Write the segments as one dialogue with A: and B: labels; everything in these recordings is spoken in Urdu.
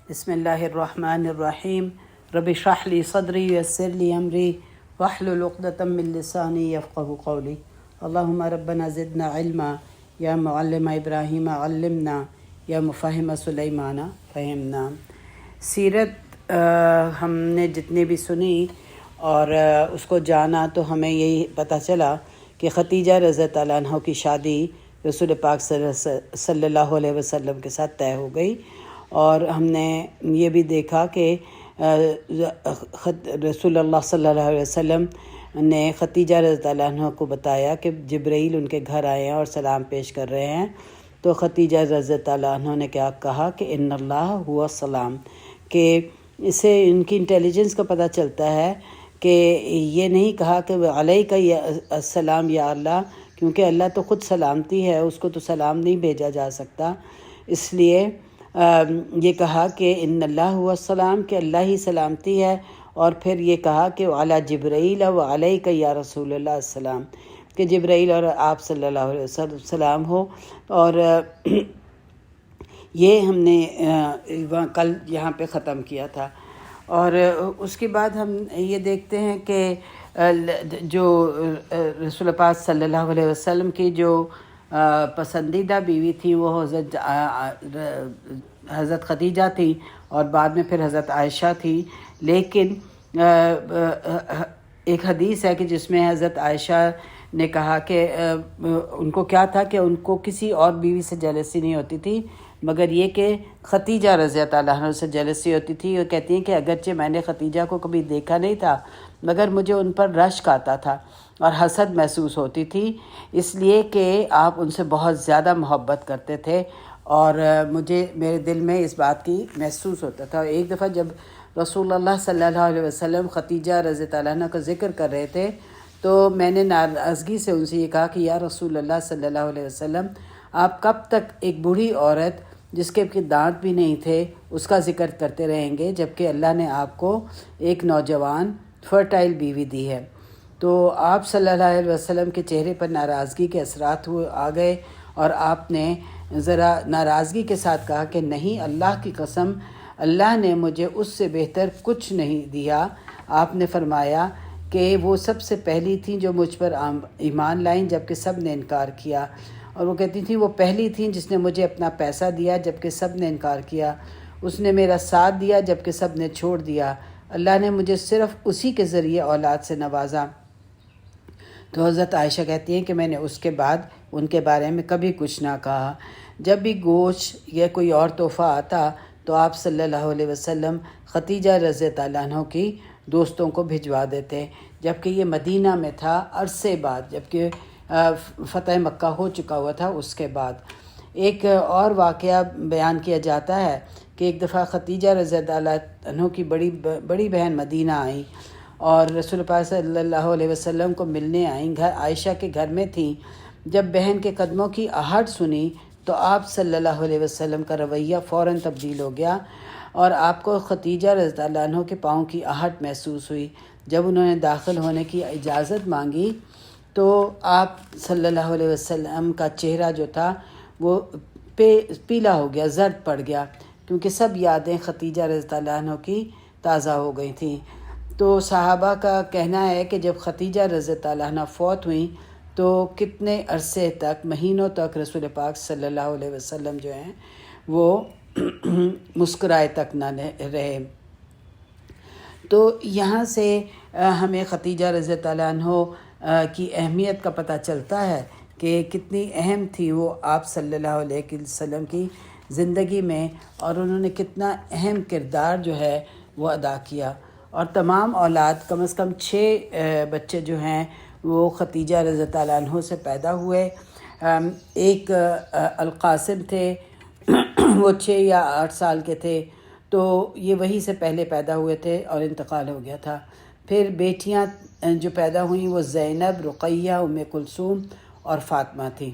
A: بسم اللہ الرحمن الرحیم رب اشرح لی صدری ویسر لی امری واحلل عقدۃ من لسانی یفقہوا قولی اللہم ربنا زدنا علما یا معلم ابراہیم علمنا یا مفہم سلیمان فہمنا۔ سیرت ہم نے جتنی بھی سنی اور اس کو جانا تو ہمیں یہی پتہ چلا کہ ختیجہ رضی اللہ عنہ کی شادی رسول پاک صلی اللہ علیہ وسلم کے ساتھ طے ہو گئی، اور ہم نے یہ بھی دیکھا کہ رسول اللہ صلی اللہ علیہ وسلم نے ختیجہ رضی اللہ عنہ کو بتایا کہ جبرائیل ان کے گھر آئے ہیں اور سلام پیش کر رہے ہیں، تو ختیجہ رضی اللہ عنہ نے کیا کہا کہ ان اللہ ہوا السلام، کہ اسے ان کی انٹیلیجنس کا پتہ چلتا ہے کہ یہ نہیں کہا کہ علیکہ یا السلام یا اللہ، کیونکہ اللہ تو خود سلامتی ہے، اس کو تو سلام نہیں بھیجا جا سکتا، اس لیے یہ کہا کہ ان اللہ ہوا السلام، کہ اللہ ہی سلامتی ہے، اور پھر یہ کہا کہ علی جبرائیل و علیکہ یا رسول اللہ السلام، کہ جبرائیل اور آپ صلی اللہ علیہ وسلم سلام ہو۔ اور یہ ہم نے کل یہاں پہ ختم کیا تھا، اور اس کے بعد ہم یہ دیکھتے ہیں کہ جو رسول پاک صلی اللہ علیہ وسلم کی جو پسندیدہ بیوی تھی وہ حضرت خدیجہ تھی، اور بعد میں پھر حضرت عائشہ تھی، لیکن ایک حدیث ہے کہ جس میں حضرت عائشہ نے کہا کہ ان کو کیا تھا کہ ان کو کسی اور بیوی سے جیلسی نہیں ہوتی تھی مگر یہ کہ ختیجہ رضی اللہ عنہ سے جیلسی ہوتی تھی۔ وہ کہتی ہیں کہ اگرچہ میں نے ختیجہ کو کبھی دیکھا نہیں تھا مگر مجھے ان پر رشک آتا تھا اور حسد محسوس ہوتی تھی، اس لیے کہ آپ ان سے بہت زیادہ محبت کرتے تھے، اور مجھے میرے دل میں اس بات کی محسوس ہوتا تھا۔ ایک دفعہ جب رسول اللہ صلی اللہ علیہ وسلم ختیجہ رضی اللہ عنہ کا ذکر کر رہے تھے تو میں نے ناراضگی سے ان سے یہ کہا کہ یا رسول اللہ صلی اللہ علیہ وسلم، آپ کب تک ایک بوڑھی عورت جس کے دانت بھی نہیں تھے اس کا ذکر کرتے رہیں گے، جبکہ اللہ نے آپ کو ایک نوجوان فرٹائل بیوی دی ہے؟ تو آپ صلی اللہ علیہ وسلم کے چہرے پر ناراضگی کے اثرات آ گئے، اور آپ نے ذرا ناراضگی کے ساتھ کہا کہ نہیں، اللہ کی قسم، اللہ نے مجھے اس سے بہتر کچھ نہیں دیا۔ آپ نے فرمایا کہ وہ سب سے پہلی تھیں جو مجھ پر ایمان لائیں جبکہ سب نے انکار کیا، اور وہ کہتی تھیں وہ پہلی تھیں جس نے مجھے اپنا پیسہ دیا جبکہ سب نے انکار کیا، اس نے میرا ساتھ دیا جبکہ سب نے چھوڑ دیا، اللہ نے مجھے صرف اسی کے ذریعے اولاد سے نوازا۔ تو حضرت عائشہ کہتی ہیں کہ میں نے اس کے بعد ان کے بارے میں کبھی کچھ نہ کہا۔ جب بھی گوشت یا کوئی اور تحفہ آتا تو آپ صلی اللہ علیہ وسلم ختیجہ رضی اللہ عنہ کی دوستوں کو بھجوا دیتے، جبکہ یہ مدینہ میں تھا عرصے بعد، جبکہ فتح مکہ ہو چکا ہوا تھا اس کے بعد۔ ایک اور واقعہ بیان کیا جاتا ہے کہ ایک دفعہ ختیجہ رضی اللہ عنہ کی بڑی بہن مدینہ آئیں اور رسول پاک صلی اللہ علیہ وسلم کو ملنے آئیں، عائشہ کے گھر میں تھیں۔ جب بہن کے قدموں کی آہٹ سنی تو آپ صلی اللہ علیہ وسلم کا رویہ فوراً تبدیل ہو گیا، اور آپ کو ختیجہ رضی اللہ عنہ کے پاؤں کی آہٹ محسوس ہوئی۔ جب انہوں نے داخل ہونے کی اجازت مانگی تو آپ صلی اللہ علیہ وسلم کا چہرہ جو تھا وہ پیلا ہو گیا، زرد پڑ گیا، کیونکہ سب یادیں ختیجہ رضی اللہ عنہ کی تازہ ہو گئی تھیں۔ تو صحابہ کا کہنا ہے کہ جب ختیجہ رضی اللہ عنہ فوت ہوئیں تو کتنے عرصے تک، مہینوں تک رسول پاک صلی اللہ علیہ وسلم جو ہیں وہ مسکرائے تک نہ رہے۔ تو یہاں سے ہمیں ختیجہ رضی اللہ عنہ کی اہمیت کا پتہ چلتا ہے کہ کتنی اہم تھی وہ آپ صلی اللہ علیہ وسلم کی زندگی میں، اور انہوں نے کتنا اہم کردار جو ہے وہ ادا کیا۔ اور تمام اولاد، کم از کم 6 بچے جو ہیں وہ ختیجہ رضی اللہ عنہ سے پیدا ہوئے۔ ایک القاسم تھے، وہ 6 یا 8 سال کے تھے، تو یہ وہی سے پہلے پیدا ہوئے تھے اور انتقال ہو گیا تھا۔ پھر بیٹیاں جو پیدا ہوئیں وہ زینب، رقیہ، ام کلثوم اور فاطمہ تھیں۔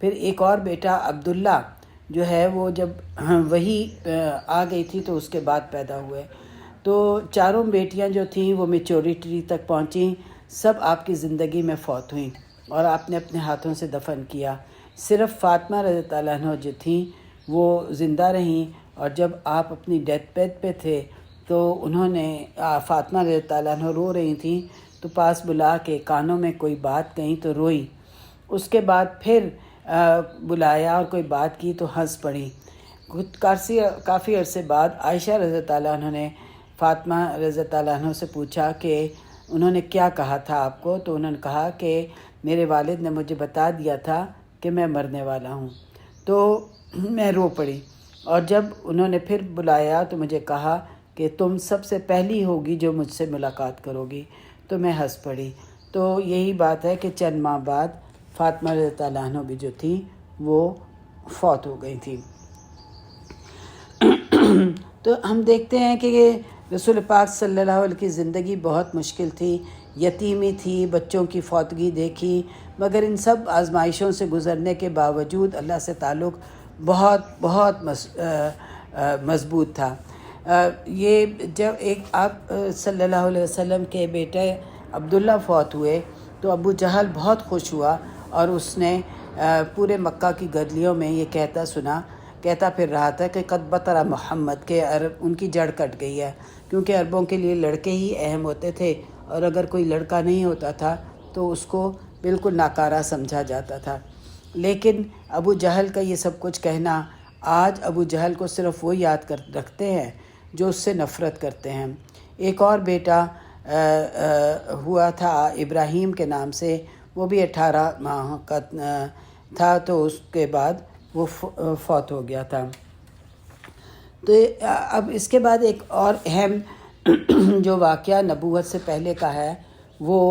A: پھر ایک اور بیٹا عبداللہ جو ہے وہ جب وہی آ گئی تھی تو اس کے بعد پیدا ہوئے۔ تو چاروں بیٹیاں جو تھیں وہ میچورٹی تک پہنچیں، سب آپ کی زندگی میں فوت ہوئیں اور آپ نے اپنے ہاتھوں سے دفن کیا۔ صرف فاطمہ رضی اللہ عنہ جو تھیں وہ زندہ رہیں، اور جب آپ اپنی ڈیتھ بیڈ پہ تھے تو انہوں نے فاطمہ رضی اللہ تعالیٰ عنہ رو رہی تھیں تو پاس بلا کے کانوں میں کوئی بات کہیں تو روئی. اس کے بعد پھر بلایا اور کوئی بات کی تو ہنس پڑی. کافی عرصے بعد عائشہ رضی اللہ تعالیٰ عنہ نے فاطمہ رضی اللہ تعالیٰ عنہ سے پوچھا کہ انہوں نے کیا کہا تھا آپ کو؟ تو انہوں نے کہا کہ میرے والد نے مجھے بتا دیا تھا کہ میں مرنے والا ہوں. تو میں رو پڑی، اور جب انہوں نے پھر بلایا تو مجھے کہا کہ تم سب سے پہلی ہوگی جو مجھ سے ملاقات کرو گی. تو میں ہنس پڑی. تو یہی بات ہے کہ چند ماہ بعد فاطمہ رضی اللہ عنہ بھی جو تھی وہ فوت ہو گئی تھی. تو ہم دیکھتے ہیں کہ رسول پاک صلی اللہ علیہ وسلم کی زندگی بہت مشکل تھی. یتیمی تھی، بچوں کی فوتگی دیکھی، مگر ان سب آزمائشوں سے گزرنے کے باوجود اللہ سے تعلق بہت بہت مضبوط تھا. یہ جب آپ صلی اللہ علیہ وسلم کے بیٹے عبداللہ فوت ہوئے تو ابو جہل بہت خوش ہوا، اور اس نے پورے مکہ کی گدلیوں میں یہ کہتا پھر رہا تھا کہ قد بطر محمد، کے عرب ان کی جڑ کٹ گئی ہے، کیونکہ عربوں کے لیے لڑکے ہی اہم ہوتے تھے، اور اگر کوئی لڑکا نہیں ہوتا تھا تو اس کو بالکل ناکارہ سمجھا جاتا تھا. لیکن ابو جہل کا یہ سب کچھ کہنا، آج ابو جہل کو صرف وہ یاد رکھتے ہیں جو اس سے نفرت کرتے ہیں. ایک اور بیٹا ہوا تھا ابراہیم کے نام سے، وہ بھی 18 ماہ کا تھا، تو اس کے بعد وہ فوت ہو گیا تھا. تو اب اس کے بعد ایک اور اہم جو واقعہ نبوت سے پہلے کا ہے وہ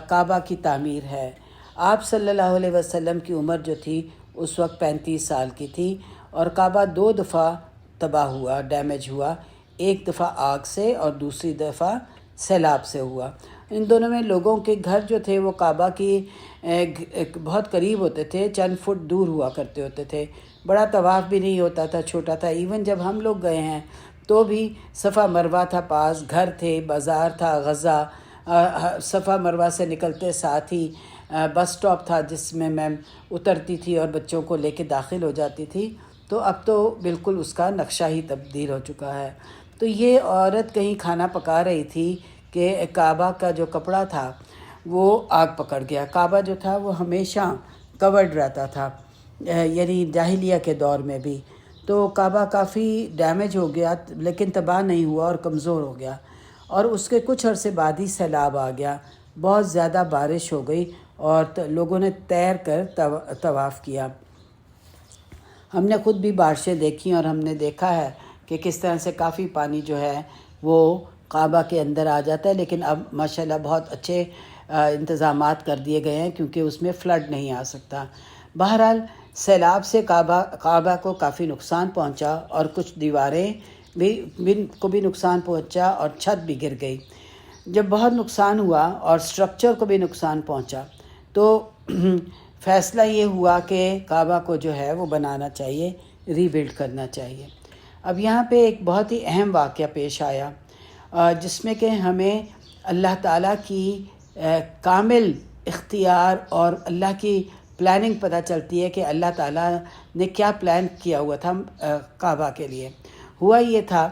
A: کعبہ کی تعمیر ہے. آپ صلی اللہ علیہ وسلم کی عمر جو تھی اس وقت 35 سال کی تھی، اور کعبہ 2 دفعہ تباہ ہوا، ڈیمیج ہوا. ایک دفعہ آگ سے اور دوسری دفعہ سیلاب سے ہوا. ان دونوں میں لوگوں کے گھر جو تھے وہ کعبہ کی بہت قریب ہوتے تھے، چند فٹ دور ہوا کرتے ہوتے تھے. بڑا طواف بھی نہیں ہوتا تھا، چھوٹا تھا. ایون جب ہم لوگ گئے ہیں تو بھی صفا مروہ تھا پاس، گھر تھے، بازار تھا، غزہ، صفا مروہ سے نکلتے ساتھ ہی بس سٹاپ تھا جس میں میں اترتی تھی اور بچوں کو لے کے داخل ہو جاتی تھی. تو اب تو بالکل اس کا نقشہ ہی تبدیل ہو چکا ہے. تو یہ عورت کہیں کھانا پکا رہی تھی کہ کعبہ کا جو کپڑا تھا وہ آگ پکڑ گیا. کعبہ جو تھا وہ ہمیشہ کورڈ رہتا تھا، یعنی جاہلیہ کے دور میں بھی. تو کعبہ کافی ڈیمیج ہو گیا، لیکن تباہ نہیں ہوا اور کمزور ہو گیا. اور اس کے کچھ عرصے بعد ہی سیلاب آ گیا، بہت زیادہ بارش ہو گئی اور لوگوں نے تیر کر طواف کیا. ہم نے خود بھی بارشیں دیکھی اور ہم نے دیکھا ہے کہ کس طرح سے کافی پانی جو ہے وہ کعبہ کے اندر آ جاتا ہے. لیکن اب ماشاءاللہ بہت اچھے انتظامات کر دیے گئے ہیں کیونکہ اس میں فلڈ نہیں آ سکتا. بہرحال سیلاب سے کعبہ کو کافی نقصان پہنچا، اور کچھ دیواریں کو بھی نقصان پہنچا اور چھت بھی گر گئی. جب بہت نقصان ہوا اور سٹرکچر کو بھی نقصان پہنچا تو فیصلہ یہ ہوا کہ کعبہ کو جو ہے وہ بنانا چاہیے، ری بلڈ کرنا چاہیے. اب یہاں پہ ایک بہت ہی اہم واقعہ پیش آیا جس میں کہ ہمیں اللہ تعالیٰ کی کامل اختیار اور اللہ کی پلاننگ پتہ چلتی ہے کہ اللہ تعالیٰ نے کیا پلان کیا ہوا تھا کعبہ کے لیے. ہوا یہ تھا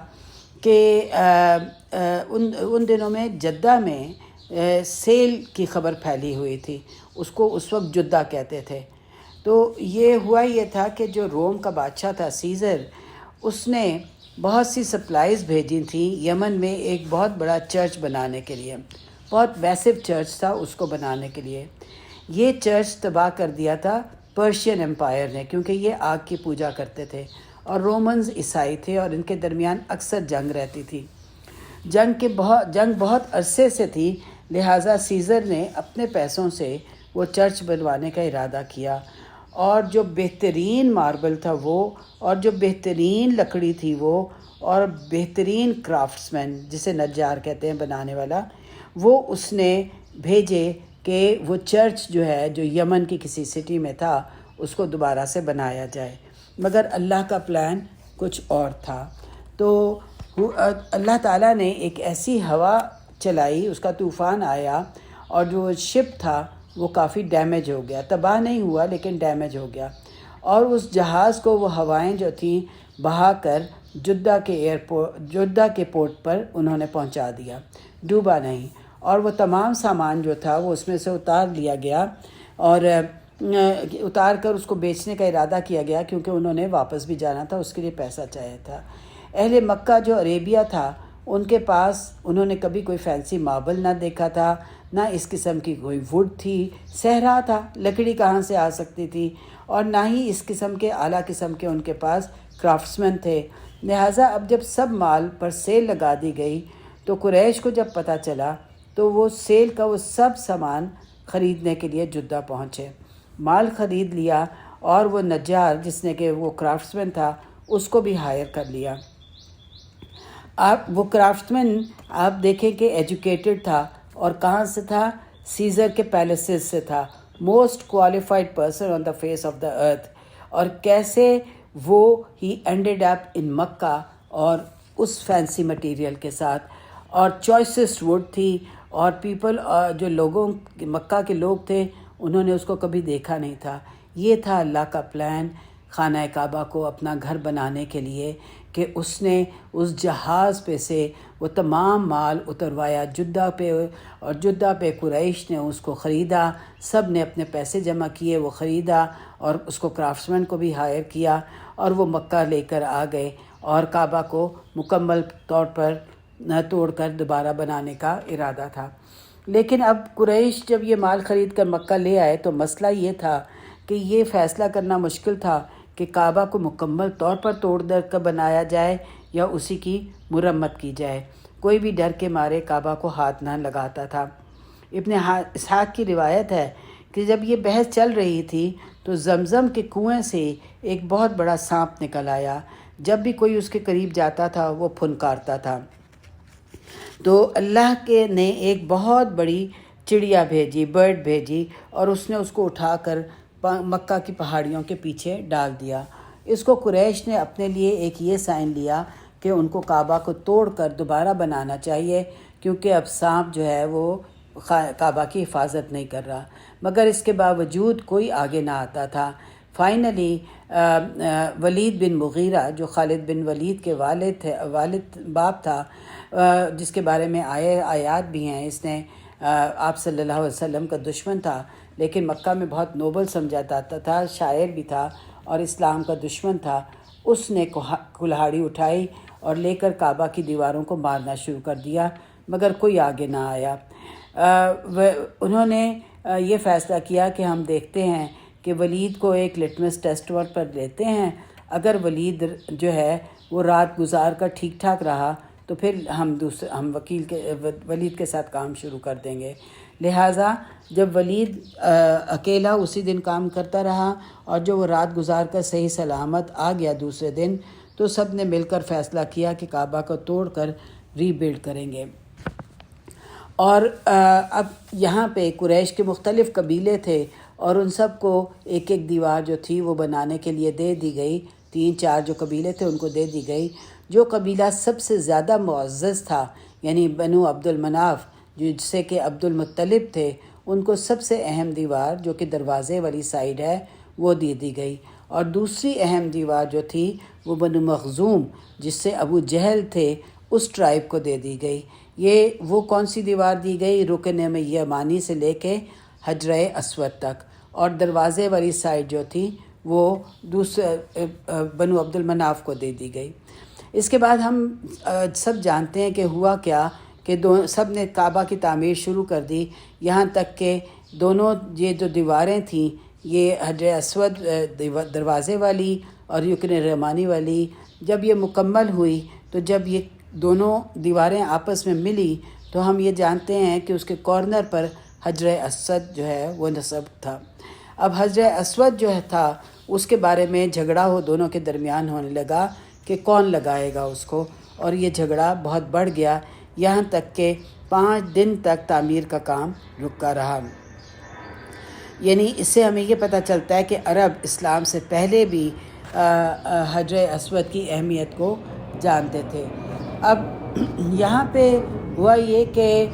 A: کہ ان دنوں میں جدہ میں سیل کی خبر پھیلی ہوئی تھی، اس کو اس وقت جدہ کہتے تھے. تو یہ ہوا یہ تھا کہ جو روم کا بادشاہ تھا سیزر، اس نے بہت سی سپلائیز بھیجی تھیں یمن میں ایک بہت بڑا چرچ بنانے کے لیے. بہت میسو چرچ تھا اس کو بنانے کے لیے. یہ چرچ تباہ کر دیا تھا پرشین امپائر نے، کیونکہ یہ آگ کی پوجا کرتے تھے اور رومنز عیسائی تھے اور ان کے درمیان اکثر جنگ رہتی تھی. جنگ بہت عرصے سے تھی، لہٰذا سیزر نے اپنے پیسوں سے وہ چرچ بنوانے کا ارادہ کیا، اور جو بہترین ماربل تھا وہ، اور جو بہترین لکڑی تھی وہ، اور بہترین کرافٹس مین جسے نجار کہتے ہیں بنانے والا، وہ اس نے بھیجے کہ وہ چرچ جو ہے جو یمن کی کسی سٹی میں تھا اس کو دوبارہ سے بنایا جائے. مگر اللہ کا پلان کچھ اور تھا. تو اللہ تعالیٰ نے ایک ایسی ہوا چلائی، اس کا طوفان آیا، اور جو شپ تھا وہ کافی ڈیمیج ہو گیا. تباہ نہیں ہوا لیکن ڈیمیج ہو گیا، اور اس جہاز کو وہ ہوائیں جو تھیں بہا کر جدہ کے پورٹ پر انہوں نے پہنچا دیا، ڈوبا نہیں، اور وہ تمام سامان جو تھا وہ اس میں سے اتار لیا گیا اور اتار کر اس کو بیچنے کا ارادہ کیا گیا، کیونکہ انہوں نے واپس بھی جانا تھا، اس کے لیے پیسہ چاہیے تھا۔ اہل مکہ جو عربیہ تھا، ان کے پاس انہوں نے کبھی کوئی فینسی ماربل نہ دیکھا تھا، نہ اس قسم کی کوئی ووڈ تھی، صحرا تھا، لکڑی کہاں سے آ سکتی تھی، اور نہ ہی اس قسم کے اعلیٰ قسم کے ان کے پاس کرافٹسمین تھے۔ لہٰذا اب جب سب مال پر سیل لگا دی گئی تو قریش کو جب پتہ چلا تو وہ سیل کا وہ سب سامان خریدنے کے لیے جدہ پہنچے، مال خرید لیا، اور وہ نجار جس نے کہ وہ کرافٹسمین تھا اس کو بھی ہائر کر لیا۔ وہ کرافٹمین آپ دیکھیں کہ ایجوکیٹڈ تھا، اور کہاں سے تھا؟ سیزر کے پیلیسز سے تھا، most qualified person on the face of the earth, اور کیسے وہ ہی اینڈیڈ اپ ان مکہ، اور اس فینسی مٹیریل کے ساتھ، اور چوائسسٹ ووڈ تھی، اور پیپل جو لوگوں مکہ کے لوگ تھے انہوں نے اس کو کبھی دیکھا نہیں تھا۔ یہ تھا اللہ کا پلان خانہ کعبہ کو اپنا گھر بنانے کے لیے، کہ اس نے اس جہاز پہ سے وہ تمام مال اتروایا جدہ پہ، اور جدہ پہ قریش نے اس کو خریدا، سب نے اپنے پیسے جمع کیے، وہ خریدا، اور اس کو کرافٹسمین کو بھی ہائر کیا، اور وہ مکہ لے کر آ گئے، اور کعبہ کو مکمل طور پر توڑ کر دوبارہ بنانے کا ارادہ تھا۔ لیکن اب قریش جب یہ مال خرید کر مکہ لے آئے تو مسئلہ یہ تھا کہ یہ فیصلہ کرنا مشکل تھا کہ کعبہ کو مکمل طور پر توڑ کر بنایا جائے یا اسی کی مرمت کی جائے۔ کوئی بھی ڈر کے مارے کعبہ کو ہاتھ نہ لگاتا تھا۔ ابن اسحاق کی روایت ہے کہ جب یہ بحث چل رہی تھی تو زمزم کے کنویں سے ایک بہت بڑا سانپ نکل آیا، جب بھی کوئی اس کے قریب جاتا تھا وہ پھنکارتا تھا۔ تو اللہ کے نے ایک بہت بڑی چڑیا بھیجی، برڈ بھیجی، اور اس نے اس کو اٹھا کر مکہ کی پہاڑیوں کے پیچھے ڈال دیا۔ اس کو قریش نے اپنے لیے ایک یہ سائن لیا کہ ان کو کعبہ کو توڑ کر دوبارہ بنانا چاہیے، کیونکہ اب سانپ جو ہے وہ کعبہ کی حفاظت نہیں کر رہا، مگر اس کے باوجود کوئی آگے نہ آتا تھا۔ فائنلی ولید بن مغیرہ جو خالد بن ولید کے والد باپ تھا، جس کے بارے میں آیات بھی ہیں، اس نے آپ صلی اللہ علیہ وسلم کا دشمن تھا، لیکن مکہ میں بہت نوبل سمجھا جاتا تھا، شاعر بھی تھا اور اسلام کا دشمن تھا۔ اس نے کلہاڑی اٹھائی اور لے کر کعبہ کی دیواروں کو مارنا شروع کر دیا، مگر کوئی آگے نہ آیا۔ انہوں نے یہ فیصلہ کیا کہ ہم دیکھتے ہیں کہ ولید کو ایک لٹمس ٹیسٹ پر لیتے ہیں، اگر ولید جو ہے وہ رات گزار کر ٹھیک ٹھاک رہا تو پھر ہم ولید کے ساتھ کام شروع کر دیں گے۔ لہٰذا جب ولید اکیلا اسی دن کام کرتا رہا، اور جو وہ رات گزار کر صحیح سلامت آ گیا دوسرے دن، تو سب نے مل کر فیصلہ کیا کہ کعبہ کو توڑ کر ری بلڈ کریں گے۔ اور اب یہاں پہ قریش کے مختلف قبیلے تھے، اور ان سب کو ایک ایک دیوار جو تھی وہ بنانے کے لیے دے دی گئی، 3-4 جو قبیلے تھے ان کو دے دی گئی۔ جو قبیلہ سب سے زیادہ معزز تھا، یعنی بنو عبد المناف، جس سے کہ عبد المطلب تھے، ان کو سب سے اہم دیوار جو کہ دروازے والی سائیڈ ہے وہ دے دی گئی، اور دوسری اہم دیوار جو تھی وہ بنو مخزوم جس سے ابو جہل تھے اس ٹرائب کو دے دی گئی۔ یہ وہ کون سی دیوار دی گئی؟ رکن یمانی سے لے کے حجر اسود تک، اور دروازے والی سائیڈ جو تھی وہ دوسرے بنو عبد المناف کو دے دی گئی۔ اس کے بعد ہم سب جانتے ہیں کہ ہوا کیا کہ سب نے کعبہ کی تعمیر شروع کر دی، یہاں تک کہ دونوں یہ جو دیواریں تھیں، یہ حجر اسود دروازے والی اور رکن یمانی والی، جب یہ مکمل ہوئی تو جب یہ دونوں دیواریں آپس میں ملی تو ہم یہ جانتے ہیں کہ اس کے کارنر پر حجر اسود جو ہے وہ نصب تھا۔ اب حجر اسود جو تھا اس کے بارے میں جھگڑا دونوں کے درمیان ہونے لگا کہ کون لگائے گا اس کو، اور یہ جھگڑا بہت بڑھ گیا، یہاں تک کہ 5 دن تک تعمیر کا کام رکا رہا۔ یعنی اس سے ہمیں یہ پتہ چلتا ہے کہ عرب اسلام سے پہلے بھی حجر اسود کی اہمیت کو جانتے تھے۔ اب یہاں پہ ہوا یہ کہ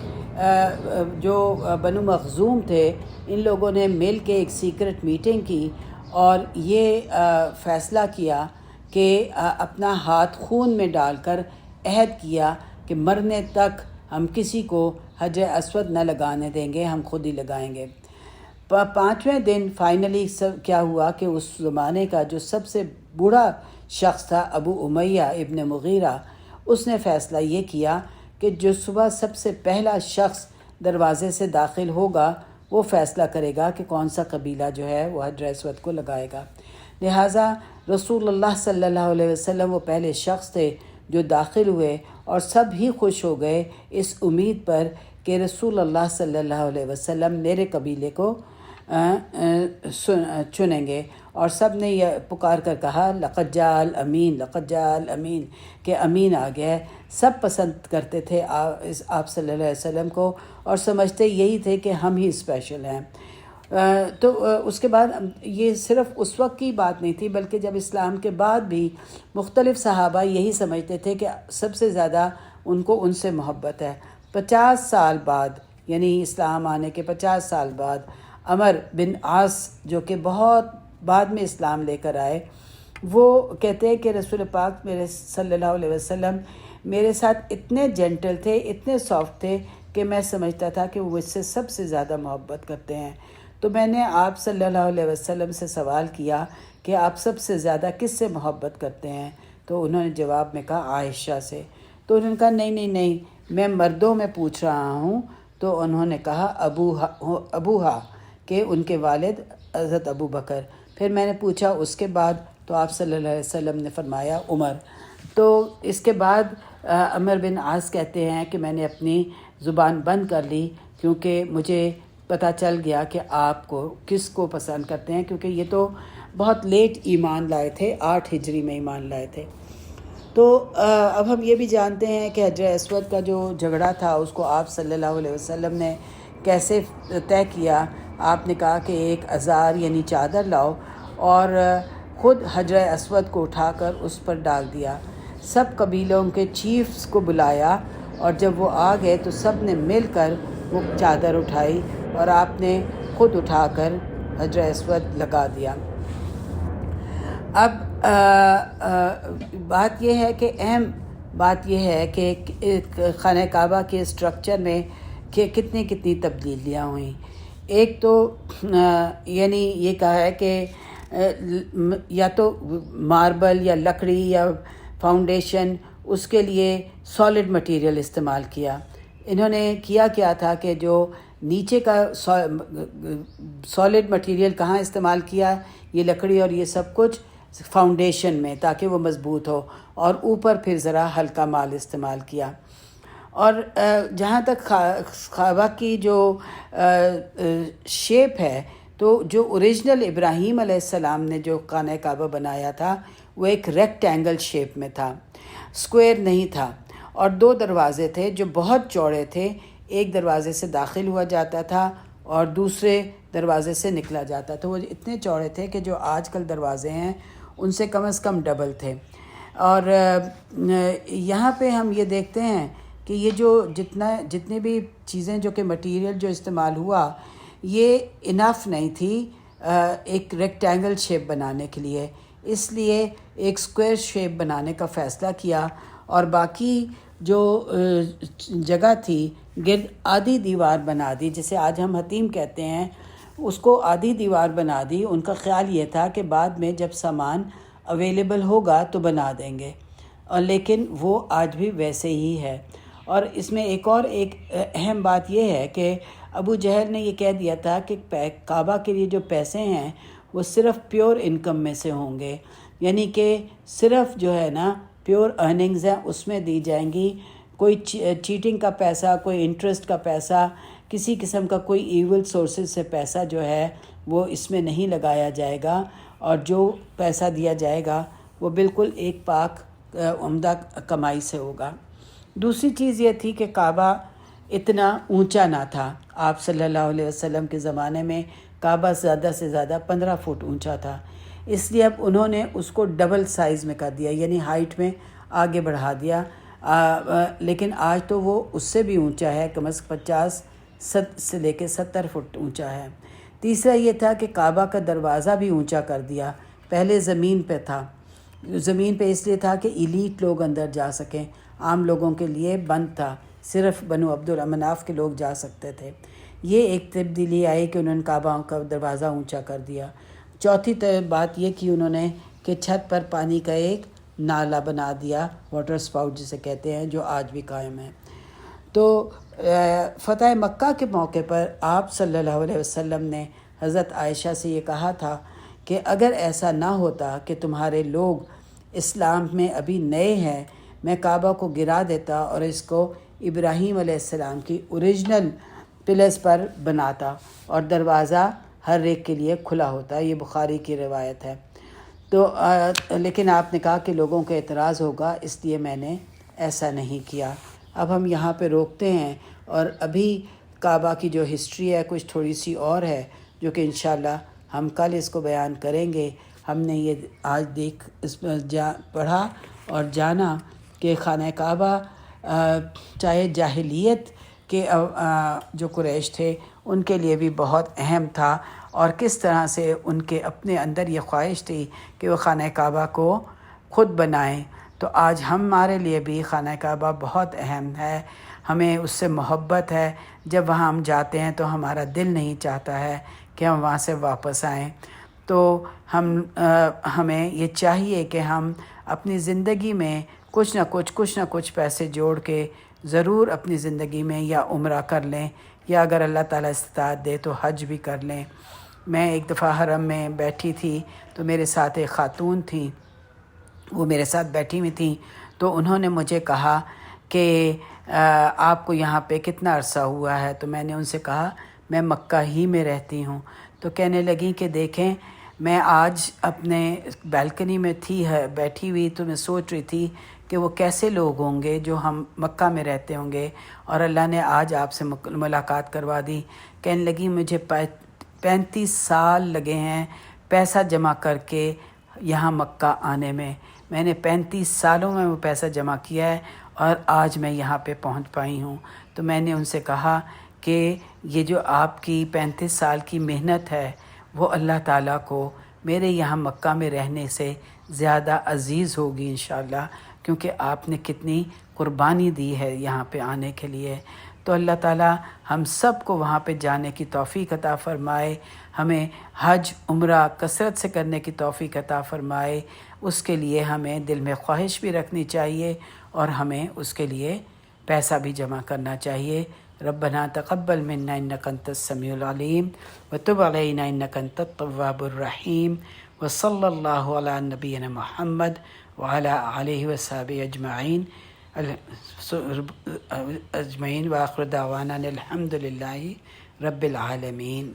A: جو بنو مخزوم تھے ان لوگوں نے مل کے ایک سیکرٹ میٹنگ کی اور یہ فیصلہ کیا کہ اپنا ہاتھ خون میں ڈال کر عہد کیا کہ مرنے تک ہم کسی کو حجر اسود نہ لگانے دیں گے، ہم خود ہی لگائیں گے۔ 5ویں دن فائنلی کیا ہوا کہ اس زمانے کا جو سب سے بوڑھا شخص تھا ابو امیہ ابن مغیرہ، اس نے فیصلہ یہ کیا کہ جو صبح سب سے پہلا شخص دروازے سے داخل ہوگا وہ فیصلہ کرے گا کہ کون سا قبیلہ جو ہے وہ حجر اسود کو لگائے گا۔ لہٰذا رسول اللہ صلی اللہ علیہ وسلم وہ پہلے شخص تھے جو داخل ہوئے، اور سب ہی خوش ہو گئے اس امید پر کہ رسول اللہ صلی اللہ علیہ وسلم میرے قبیلے کو چنیں گے، اور سب نے یہ پکار کر کہا لقد جاء الامین، لقد جاء الامین، کہ امین آ گیا ہے۔ سب پسند کرتے تھے آپ صلی اللہ علیہ وسلم کو، اور سمجھتے یہی تھے کہ ہم ہی اسپیشل ہیں۔ تو اس کے بعد یہ صرف اس وقت کی بات نہیں تھی، بلکہ جب اسلام کے بعد بھی مختلف صحابہ یہی سمجھتے تھے کہ سب سے زیادہ ان کو ان سے محبت ہے۔ 50 سال بعد، یعنی اسلام آنے کے 50 سال بعد، عمر بن عاص جو کہ بہت بعد میں اسلام لے کر آئے، وہ کہتے ہیں کہ رسول پاک میرے صلی اللہ علیہ وسلم میرے ساتھ اتنے جینٹل تھے، اتنے سافٹ تھے کہ میں سمجھتا تھا کہ وہ مجھ سے سب سے زیادہ محبت کرتے ہیں۔ تو میں نے آپ صلی اللہ علیہ وسلم سے سوال کیا کہ آپ سب سے زیادہ کس سے محبت کرتے ہیں؟ تو انہوں نے جواب میں کہا عائشہ سے۔ تو انہوں نے کہا نہیں، میں مردوں میں پوچھ رہا ہوں۔ تو انہوں نے کہا ابوہا، کہ ان کے والد حضرت ابو بکر۔ پھر میں نے پوچھا اس کے بعد، تو آپ صلی اللہ علیہ وسلم نے فرمایا عمر۔ تو اس کے بعد عمر بن عاص کہتے ہیں کہ میں نے اپنی زبان بند کر لی، کیونکہ مجھے پتہ چل گیا کہ آپ کو کس کو پسند کرتے ہیں، کیونکہ یہ تو بہت لیٹ ایمان لائے تھے، 8 ہجری میں ایمان لائے تھے۔ تو اب ہم یہ بھی جانتے ہیں کہ حجر اسود کا جو جھگڑا تھا اس کو آپ صلی اللہ علیہ وسلم نے کیسے طے کیا۔ آپ نے کہا کہ ایک ازار یعنی چادر لاؤ، اور خود حجر اسود کو اٹھا کر اس پر ڈال دیا۔ سب قبیلوں کے چیفز کو بلایا، اور جب وہ آ گئے تو سب نے مل کر وہ چادر اٹھائی، اور آپ نے خود اٹھا کر حجر اسود لگا دیا۔ اب بات یہ ہے کہ اہم بات یہ ہے کہ خانہ کعبہ کے اسٹرکچر میں کہ کتنی تبدیلیاں ہوئیں۔ ایک تو یعنی یہ کہا ہے کہ یا تو ماربل یا لکڑی یا فاؤنڈیشن، اس کے لیے سالڈ مٹیریل استعمال کیا۔ انہوں نے کیا تھا کہ جو نیچے کا سالڈ مٹیریل کہاں استعمال کیا، یہ لکڑی اور یہ سب کچھ فاؤنڈیشن میں، تاکہ وہ مضبوط ہو، اور اوپر پھر ذرا ہلکا مال استعمال کیا۔ اور جہاں تک کعبہ کی جو شیپ ہے، تو جو اوریجنل ابراہیم علیہ السلام نے جو خانہ کعبہ بنایا تھا وہ ایک ریکٹینگل شیپ میں تھا، سکوئر نہیں تھا، اور 2 دروازے تھے جو بہت چوڑے تھے۔ ایک دروازے سے داخل ہوا جاتا تھا اور دوسرے دروازے سے نکلا جاتا تھا۔ وہ اتنے چوڑے تھے کہ جو آج کل دروازے ہیں ان سے کم از کم ڈبل تھے۔ اور یہاں پہ ہم یہ دیکھتے ہیں کہ یہ جو جتنے بھی چیزیں جو کہ مٹیریل جو استعمال ہوا، یہ انف نہیں تھی ایک ریکٹینگل شیپ بنانے کے لیے، اس لیے ایک سکوئر شیپ بنانے کا فیصلہ کیا، اور باقی جو جگہ تھی گرد آدھی دیوار بنا دی، جسے آج ہم حتیم کہتے ہیں، اس کو آدھی دیوار بنا دی۔ ان کا خیال یہ تھا کہ بعد میں جب سامان اویلیبل ہوگا تو بنا دیں گے، اور لیکن وہ آج بھی ویسے ہی ہے۔ اور اس میں ایک اہم بات یہ ہے کہ ابو جہل نے یہ کہہ دیا تھا کہ کعبہ کے لیے جو پیسے ہیں وہ صرف پیور انکم میں سے ہوں گے، یعنی کہ صرف جو ہے نا پیور ارننگز ہیں اس میں دی جائیں گی، کوئی چیٹنگ کا پیسہ، کوئی انٹرسٹ کا پیسہ، کسی قسم کا کوئی ایول سورسز سے پیسہ جو ہے وہ اس میں نہیں لگایا جائے گا، اور جو پیسہ دیا جائے گا وہ بالکل ایک پاک عمدہ کمائی سے ہوگا۔ دوسری چیز یہ تھی کہ کعبہ اتنا اونچا نہ تھا۔ آپ صلی اللہ علیہ وسلم کے زمانے میں کعبہ زیادہ سے زیادہ 15 فٹ اونچا تھا، اس لیے اب انہوں نے اس کو ڈبل سائز میں کر دیا، یعنی ہائٹ میں آگے بڑھا دیا۔ لیکن آج تو وہ اس سے بھی اونچا ہے، کم از کم 50 سے لے کے 70 فٹ اونچا ہے۔ تیسرا یہ تھا کہ کعبہ کا دروازہ بھی اونچا کر دیا، پہلے زمین پہ تھا، زمین پہ اس لیے تھا کہ ایلیٹ لوگ اندر جا سکیں، عام لوگوں کے لیے بند تھا، صرف بنو عبد المناف کے لوگ جا سکتے تھے۔ یہ ایک تبدیلی آئی کہ انہوں نے کعبہ کا دروازہ اونچا کر دیا۔ چوتھی بات یہ کی انہوں نے کہ چھت پر پانی کا ایک نالا بنا دیا، واٹر سپاؤٹ جسے کہتے ہیں، جو آج بھی قائم ہے۔ تو فتح مکہ کے موقع پر آپ صلی اللہ علیہ وسلم نے حضرت عائشہ سے یہ کہا تھا کہ اگر ایسا نہ ہوتا کہ تمہارے لوگ اسلام میں ابھی نئے ہیں، میں کعبہ کو گرا دیتا اور اس کو ابراہیم علیہ السلام کی اوریجنل پلرز پر بناتا اور دروازہ ہر ایک کے لیے کھلا ہوتا۔ یہ بخاری کی روایت ہے۔ تو لیکن آپ نے کہا کہ لوگوں کا اعتراض ہوگا، اس لیے میں نے ایسا نہیں کیا۔ اب ہم یہاں پہ روکتے ہیں، اور ابھی کعبہ کی جو ہسٹری ہے کچھ تھوڑی سی اور ہے، جو کہ انشاءاللہ ہم کل اس کو بیان کریں گے۔ ہم نے یہ آج اس پڑھا اور جانا کہ خانہ کعبہ چاہے جاہلیت کے جو قریش تھے ان کے لیے بھی بہت اہم تھا، اور کس طرح سے ان کے اپنے اندر یہ خواہش تھی کہ وہ خانہ کعبہ کو خود بنائیں۔ تو آج ہمارے لیے بھی خانہ کعبہ بہت اہم ہے، ہمیں اس سے محبت ہے۔ جب وہاں ہم جاتے ہیں تو ہمارا دل نہیں چاہتا ہے کہ ہم وہاں سے واپس آئیں۔ تو ہمیں یہ چاہیے کہ ہم اپنی زندگی میں کچھ نہ کچھ پیسے جوڑ کے ضرور اپنی زندگی میں یا عمرہ کر لیں، یا اگر اللہ تعالیٰ استطاعت دے تو حج بھی کر لیں۔ میں ایک دفعہ حرم میں بیٹھی تھی تو میرے ساتھ ایک خاتون تھیں، وہ میرے ساتھ بیٹھی ہوئی تھیں، تو انہوں نے مجھے کہا کہ آپ کو یہاں پہ کتنا عرصہ ہوا ہے؟ تو میں نے ان سے کہا میں مکہ ہی میں رہتی ہوں۔ تو کہنے لگیں کہ دیکھیں میں آج اپنے بالکنی میں بیٹھی ہوئی، تو میں سوچ رہی تھی کہ وہ کیسے لوگ ہوں گے جو ہم مکہ میں رہتے ہوں گے، اور اللہ نے آج آپ سے ملاقات کروا دی۔ کہنے لگی مجھے 35 سال لگے ہیں پیسہ جمع کر کے یہاں مکہ آنے میں۔ میں نے 35 سالوں میں وہ پیسہ جمع کیا ہے اور آج میں یہاں پہ پہنچ پائی ہوں۔ تو میں نے ان سے کہا کہ یہ جو آپ کی 35 سال کی محنت ہے وہ اللہ تعالیٰ کو میرے یہاں مکہ میں رہنے سے زیادہ عزیز ہوگی انشاءاللہ، کیونکہ آپ نے کتنی قربانی دی ہے یہاں پہ آنے کے لیے۔ تو اللہ تعالیٰ ہم سب کو وہاں پہ جانے کی توفیق عطا فرمائے، ہمیں حج عمرہ کثرت سے کرنے کی توفیق عطا فرمائے۔ اس کے لیے ہمیں دل میں خواہش بھی رکھنی چاہیے اور ہمیں اس کے لیے پیسہ بھی جمع کرنا چاہیے۔ ربنا تقبل منا انک انت السمیع العلیم وتب علینا انک انت التواب الرحیم، وصلی اللہ علی نبینا محمد وعلی آلہ وصحبہ اجمعین وآخر دعوانا الحمد للہ رب العالمین۔